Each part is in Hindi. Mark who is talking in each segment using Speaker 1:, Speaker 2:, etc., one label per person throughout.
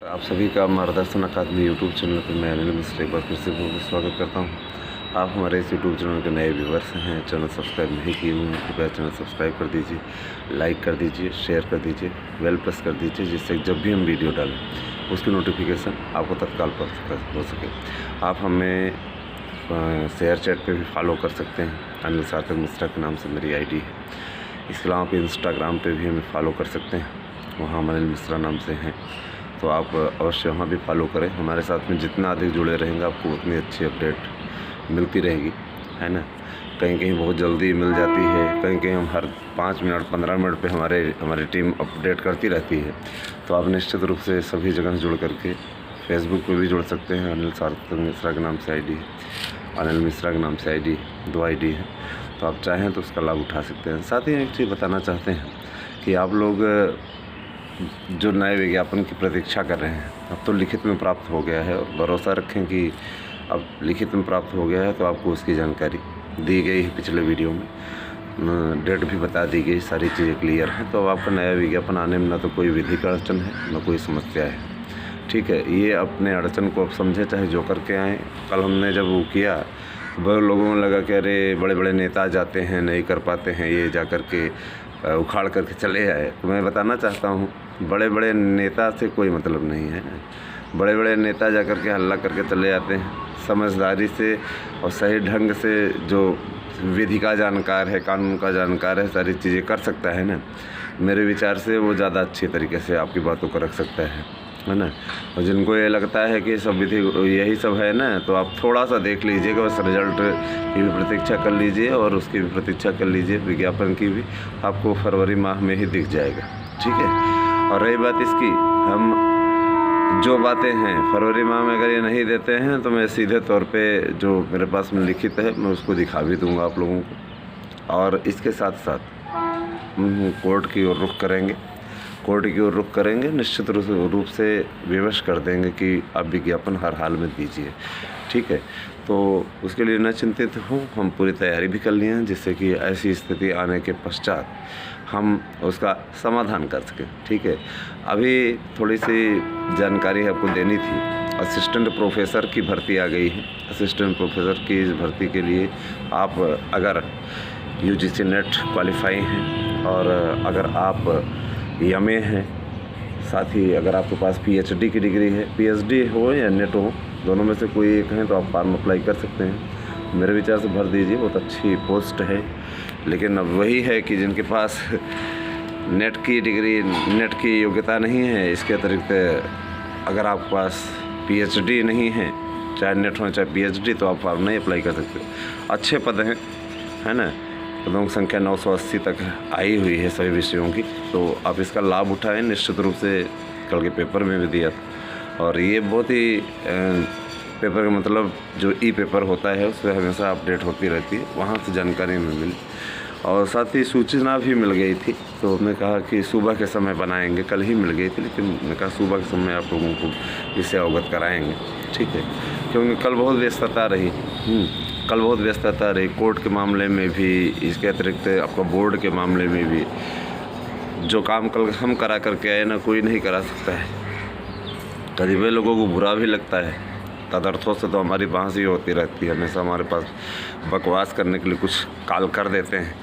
Speaker 1: आप सभी का मार्गदर्शन अकादमी यूट्यूब चैनल पर मैं अनिल मिश्रा एक बार फिर से बहुत स्वागत करता हूं। आप हमारे इस यूट्यूब चैनल के नए व्यूवर्स हैं, चैनल सब्सक्राइब नहीं किए हुए हैं, कृपया चैनल सब्सक्राइब कर दीजिए, लाइक कर दीजिए, शेयर कर दीजिए, बेल प्रेस कर दीजिए, जिससे जब भी हम वीडियो डालें उसकी नोटिफिकेशन आपको तत्काल प्राप्त हो सके। आप हमें शेयर चैट पर भी फॉलो कर सकते हैं। अनिल सार्थक मिश्रा के नाम से मेरी ID है। इसके अलावा आप इंस्टाग्राम पर भी हमें फॉलो कर सकते हैं, वहाँ हम अनिल मिश्रा नाम से हैं, तो आप अवश्य वहाँ भी फॉलो करें। हमारे साथ में जितना अधिक जुड़े रहेंगे आपको उतनी अच्छी अपडेट मिलती रहेगी, है ना। कहीं कहीं बहुत जल्दी मिल जाती है, कहीं कहीं हम हर 5 मिनट 15 मिनट पे हमारी टीम अपडेट करती रहती है। तो आप निश्चित रूप से सभी जगह जुड़ करके फेसबुक पे भी जुड़ सकते हैं। अनिल सार्थक मिश्रा के नाम से ID है, अनिल मिश्रा के नाम से ID, 2 ID है, तो आप चाहें तो उसका लाभ उठा सकते हैं। साथ ही एक चीज़ बताना चाहते हैं कि आप लोग जो नए विज्ञापन की प्रतीक्षा कर रहे हैं, अब तो लिखित में प्राप्त हो गया है, और भरोसा रखें कि अब लिखित में प्राप्त हो गया है तो आपको उसकी जानकारी दी गई है। पिछले वीडियो में डेट भी बता दी गई, सारी चीज़ें क्लियर हैं। तो अब आपका नया विज्ञापन आने में ना तो कोई विधि का अड़चन है, ना कोई समस्या है, ठीक है। ये अपने अड़चन को अब समझे, चाहे जो करके आएँ। कल हमने जब वो किया तो बहुत लोगों में लगा कि अरे बड़े बड़े नेता जाते हैं, नहीं कर पाते हैं, ये जा कर के उखाड़ करके चले आए। तो मैं बताना चाहता हूँ, बड़े बड़े नेता से कोई मतलब नहीं है। बड़े बड़े नेता जा कर के हल्ला करके चले जाते हैं। समझदारी से और सही ढंग से जो विधि का जानकार है, कानून का जानकार है, सारी चीज़ें कर सकता है ना, मेरे विचार से वो ज़्यादा अच्छी तरीके से आपकी बातों को रख सकता है ना। और जिनको ये लगता है कि सब विधि यही सब है ना, तो आप थोड़ा सा देख लीजिएगा, बस रिजल्ट की भी प्रतीक्षा कर लीजिए और उसकी भी प्रतीक्षा कर लीजिए, विज्ञापन की भी आपको फरवरी माह में ही दिख जाएगा, ठीक है। और रही बात इसकी, हम जो बातें हैं फरवरी माह में अगर ये नहीं देते हैं तो मैं सीधे तौर पे जो मेरे पास में लिखित है मैं उसको दिखा भी दूँगा आप लोगों को। और इसके साथ साथ कोर्ट की ओर रुख करेंगे, निश्चित रूप से विवश कर देंगे कि आप विज्ञापन हर हाल में दीजिए, ठीक है। तो उसके लिए न चिंतित हो, हम पूरी तैयारी भी कर लिए हैं, जिससे कि ऐसी स्थिति आने के पश्चात हम उसका समाधान कर सकें, ठीक है। अभी थोड़ी सी जानकारी आपको देनी थी। असिस्टेंट प्रोफेसर की भर्ती आ गई है। असिस्टेंट प्रोफेसर की इस भर्ती के लिए आप अगर UGC नेट क्वालिफाई हैं और अगर आप MA हैं, साथ ही अगर आपके पास PhD की डिग्री है, PhD हो या नेट हो, दोनों में से कोई एक है, तो आप फॉर्म अप्लाई कर सकते हैं। मेरे विचार से भर दीजिए, बहुत अच्छी पोस्ट है। लेकिन अब वही है कि जिनके पास नेट की डिग्री, नेट की योग्यता नहीं है, इसके अतिरिक्त अगर आपके पास PhD नहीं है, चाहे नेट हो चाहे PhD, तो आप फॉर्म नहीं अप्लाई कर सकते। अच्छे पद हैं, है ना। पदों की संख्या 980 तक आई हुई है सभी विषयों की, तो आप इसका लाभ उठाएं। निश्चित रूप से कल के पेपर में भी दिया था, और ये बहुत ही पेपर का मतलब जो पेपर होता है उससे हमेशा अपडेट होती रहती है, वहाँ से जानकारी हमें मिली। और साथ ही सूचना भी मिल गई थी, तो हमने कहा कि सुबह के समय बनाएंगे। कल ही मिल गई थी, लेकिन मैंने कहा सुबह के समय आप लोगों को इससे अवगत कराएंगे, ठीक है। क्योंकि कल बहुत व्यस्तता रही, कोर्ट के मामले में भी, इसके अतिरिक्त आपका बोर्ड के मामले में भी। जो काम कल हम करा करके आए ना, कोई नहीं करा सकता है। कभी वे लोगों को बुरा भी लगता है, तदर्थों से तो हमारी बहस ही होती रहती है। हमेशा हमारे पास बकवास करने के लिए कुछ कॉल कर देते हैं।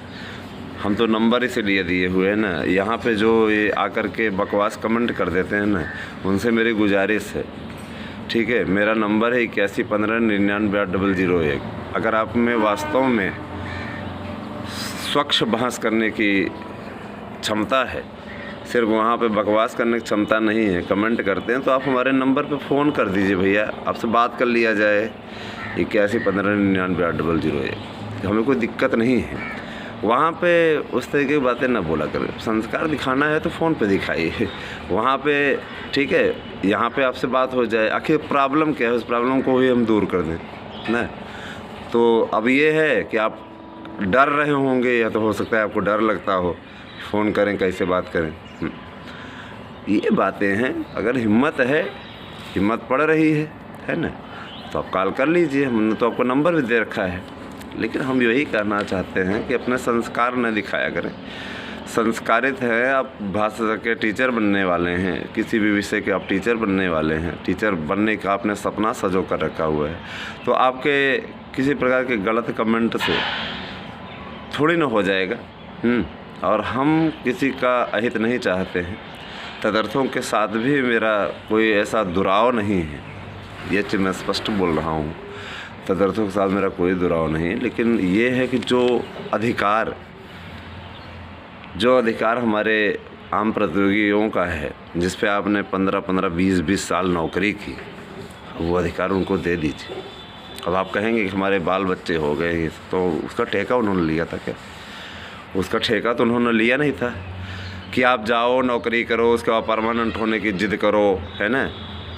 Speaker 1: हम तो नंबर इसीलिए दिए हुए हैं ना, यहाँ पे जो ये आकर के बकवास कमेंट कर देते हैं ना, उनसे मेरी गुजारिश है, ठीक है। मेरा नंबर है 8115998001। अगर आप में वास्तव में स्वच्छ बहस करने की क्षमता है, सिर्फ वहाँ पे बकवास करने की क्षमता नहीं है, कमेंट करते हैं, तो आप हमारे नंबर पे फ़ोन कर दीजिए, भैया आपसे बात कर लिया जाए। 8115998001, हमें कोई दिक्कत नहीं है। वहाँ पे उस तरह की बातें ना बोला करें। संस्कार दिखाना है तो फ़ोन पे दिखाइए वहाँ पे, ठीक है। यहाँ पे आपसे बात हो जाए, आखिर प्रॉब्लम क्या है, उस प्रॉब्लम को ही हम दूर कर दें ना। तो अब ये है कि आप डर रहे होंगे, या तो हो सकता है आपको डर लगता हो, फ़ोन करें कैसे बात करें। ये बातें हैं। अगर हिम्मत है, हिम्मत पड़ रही है ना, तो आप कॉल कर लीजिए। हमने तो आपको नंबर भी दे रखा है। लेकिन हम यही कहना चाहते हैं कि अपने संस्कार न दिखाया करें, संस्कारित हैं, आप भाषा के टीचर बनने वाले हैं, किसी भी विषय के आप टीचर बनने वाले हैं, टीचर बनने का आपने सपना सजो कर रखा हुआ है, तो आपके किसी प्रकार के गलत कमेंट से थोड़ी ना हो जाएगा। और हम किसी का अहित नहीं चाहते हैं, तदर्थों के साथ भी मेरा कोई ऐसा दुराव नहीं है, ये चीज़ मैं स्पष्ट बोल रहा हूँ। तदर्थों के साथ मेरा कोई दुराव नहीं है, लेकिन ये है कि जो अधिकार हमारे आम प्रतियोगियों का है, जिस पे आपने 15-15, 20-20 साल नौकरी की, वो अधिकार उनको दे दीजिए। अब आप कहेंगे कि हमारे बाल बच्चे हो गए, तो उसका ठेका उन्होंने लिया था क्या? उसका ठेका तो उन्होंने लिया नहीं था कि आप जाओ नौकरी करो, उसके बाद परमानेंट होने की जिद करो, है ना।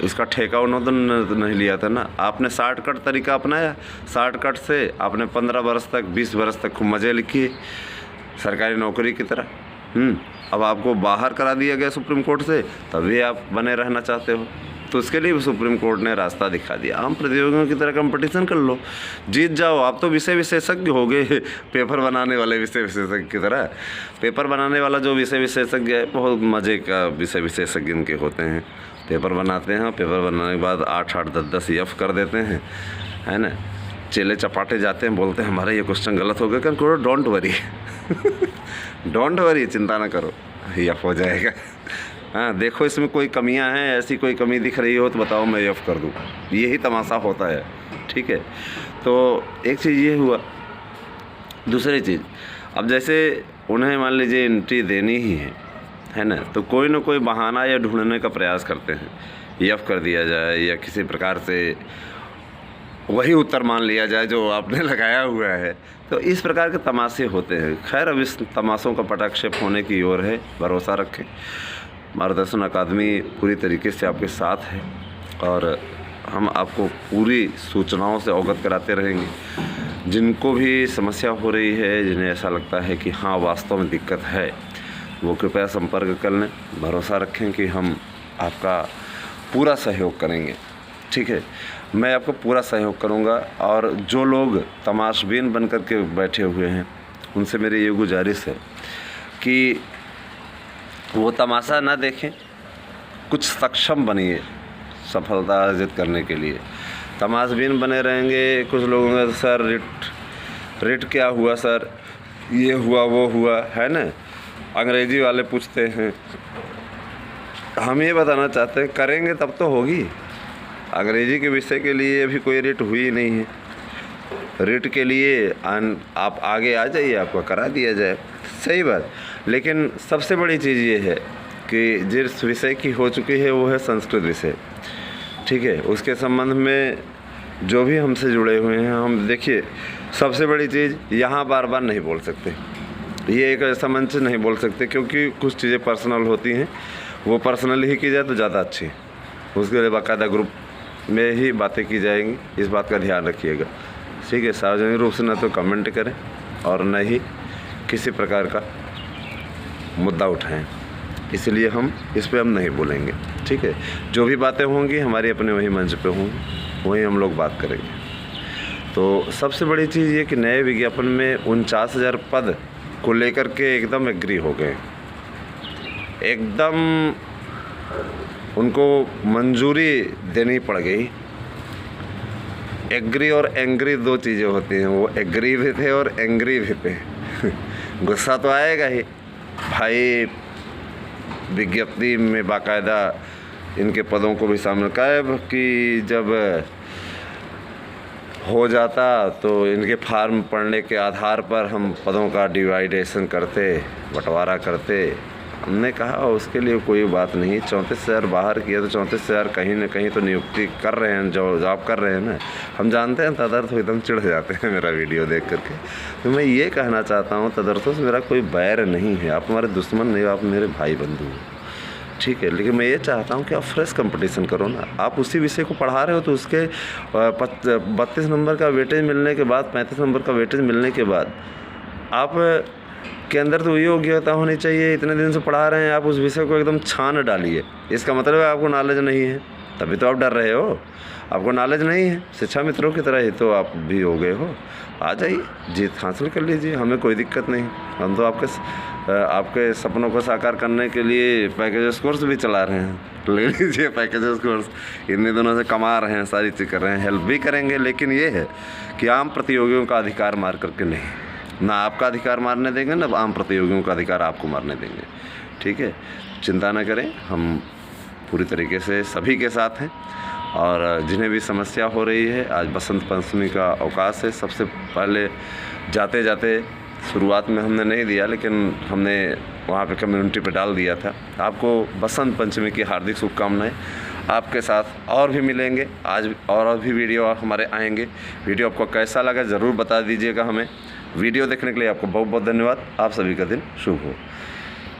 Speaker 1: इसका ठेका उन्होंने तो नहीं लिया था ना। आपने शॉर्टकट तरीका अपनाया, शॉर्टकट से आपने 15 वर्ष तक, 20 वर्ष तक खूब मज़े लिखिए सरकारी नौकरी की तरह। अब आपको बाहर करा दिया गया सुप्रीम कोर्ट से, तभी आप बने रहना चाहते हो, तो उसके लिए भी सुप्रीम कोर्ट ने रास्ता दिखा दिया। आम प्रतियोगियों की तरह कंपटीशन कर लो, जीत जाओ। आप तो विषय विशेषज्ञ हो गए, पेपर बनाने वाले विषय विशेषज्ञ की तरह। पेपर बनाने वाला जो विषय विशेषज्ञ है, बहुत मज़े का विषय विशेषज्ञ इनके होते हैं। पेपर बनाते हैं, पेपर बनाने के बाद 8-8, 10-10 यफ कर देते हैं, है ना। चेले चपाटे जाते हैं, बोलते हैं हमारा ये क्वेश्चन गलत हो गया, क्या करो, डोंट वरी डोंट वरी, चिंता ना करो, यफ हो जाएगा। हाँ, देखो इसमें कोई कमियां हैं, ऐसी कोई कमी दिख रही हो तो बताओ, मैं यफ कर दूँ। यही तमाशा होता है, ठीक है। तो एक चीज़ ये हुआ। दूसरी चीज़, अब जैसे उन्हें मान लीजिए एंट्री देनी ही है ना, तो कोई ना कोई बहाना या ढूंढने का प्रयास करते हैं, यफ कर दिया जाए या किसी प्रकार से वही उत्तर मान लिया जाए जो आपने लगाया हुआ है। तो इस प्रकार के तमाशे होते हैं। खैर, अब इस तमाशों का पटाक्षेप होने की ओर है, भरोसा रखें। मार्गदर्शन अकादमी पूरी तरीके से आपके साथ है और हम आपको पूरी सूचनाओं से अवगत कराते रहेंगे। जिनको भी समस्या हो रही है, जिन्हें ऐसा लगता है कि हाँ वास्तव में दिक्कत है, वो कृपया संपर्क कर लें। भरोसा रखें कि हम आपका पूरा सहयोग करेंगे, ठीक है। मैं आपको पूरा सहयोग करूंगा। और जो लोग तमाशबीन बन कर के बैठे हुए हैं, उनसे मेरी ये गुजारिश है कि वो तमाशा ना देखें, कुछ सक्षम बनिए सफलता अर्जित करने के लिए। तमाशबीन बने रहेंगे, कुछ लोगों का सर रिट क्या हुआ सर, ये हुआ वो हुआ, है ना। अंग्रेजी वाले पूछते हैं, हम ये बताना चाहते हैं करेंगे तब तो होगी। अंग्रेजी के विषय के लिए अभी कोई रिट हुई नहीं है। रिट के लिए आप आगे आ जाइए, आपको करा दिया जाए, सही बात। लेकिन सबसे बड़ी चीज़ ये है कि जिस विषय की हो चुकी है वो है संस्कृत विषय, ठीक है। उसके संबंध में जो भी हमसे जुड़े हुए हैं, हम देखिए, सबसे बड़ी चीज़ यहाँ बार बार नहीं बोल सकते, ये एक ऐसा मंच नहीं बोल सकते, क्योंकि कुछ चीज़ें पर्सनल होती हैं, वो पर्सनल ही की जाए तो ज़्यादा अच्छी। उसके लिए बाकायदा ग्रुप में ही बातें की जाएंगी, इस बात का ध्यान रखिएगा, ठीक है। सार्वजनिक रूप से न तो कमेंट करें और न ही किसी प्रकार का मुद्दा उठाएं, इसलिए हम इस पे हम नहीं बोलेंगे, ठीक है। जो भी बातें होंगी हमारी अपने वही मंच पे होंगी, वहीं हम लोग बात करेंगे। तो सबसे बड़ी चीज़ ये कि नए विज्ञापन में 49,000 पद को लेकर के एकदम एग्री हो गए, एकदम उनको मंजूरी देनी पड़ गई। एग्री और एंग्री दो चीज़ें होती हैं, वो एग्री भी थे और एंग्री भी थे गुस्सा तो आएगा ही भाई। विज्ञप्ति में बाकायदा इनके पदों को भी शामिल किया कि जब हो जाता तो इनके फार्म पढ़ने के आधार पर हम पदों का डिवाइडेशन करते, बंटवारा करते। हमने कहा उसके लिए कोई बात नहीं, 34,000 बाहर किया तो 34,000 कहीं ना कहीं तो नियुक्ति कर रहे हैं, जो जॉब कर रहे हैं ना, हम जानते हैं। तदर्थ एकदम चिढ़ जाते हैं मेरा वीडियो देख करके। तो मैं ये कहना चाहता हूँ, तदर्थों से मेरा कोई बैर नहीं है, आप हमारे दुश्मन नहीं, आप मेरे भाई बंधु हो, ठीक है। लेकिन मैं ये चाहता हूँ कि आप फ्रेश कंपटीशन करो ना। आप उसी विषय को पढ़ा रहे हो तो उसके 32 नंबर का वेटेज मिलने के बाद, 35 नंबर का वेटेज मिलने के बाद आप के अंदर तो ये योग्यता होनी चाहिए। इतने दिन से पढ़ा रहे हैं आप, उस विषय को एकदम छान डालिए। इसका मतलब है आपको नॉलेज नहीं है, तभी तो आप डर रहे हो, आपको नॉलेज नहीं है। शिक्षा मित्रों की तरह ही तो आप भी हो गए हो। आ जाइए, जीत हासिल कर लीजिए, हमें कोई दिक्कत नहीं। हम तो आपके सपनों को साकार करने के लिए पैकेजेस कोर्स भी चला रहे हैं। ले लीजिए पैकेजेस कोर्स, इतने दिनों से कमा रहे हैं, सारी चीज़ कर रहे हैं, हेल्प भी करेंगे। लेकिन ये है कि आम प्रतियोगियों का अधिकार मार करके नहीं, ना आपका अधिकार मारने देंगे, ना आम प्रतियोगियों का अधिकार आपको मारने देंगे। ठीक है, चिंता न करें, हम पूरी तरीके से सभी के साथ हैं। और जिन्हें भी समस्या हो रही है, आज बसंत पंचमी का अवकाश है। सबसे पहले जाते जाते शुरुआत में हमने नहीं दिया, लेकिन हमने वहाँ पे कम्युनिटी पे डाल दिया था। आपको बसंत पंचमी की हार्दिक शुभकामनाएं। आपके साथ और भी मिलेंगे आज, और भी वीडियो हमारे आएंगे। वीडियो आपको कैसा लगा ज़रूर बता दीजिएगा हमें। वीडियो देखने के लिए आपको बहुत बहुत धन्यवाद। आप सभी का दिन शुभ हो।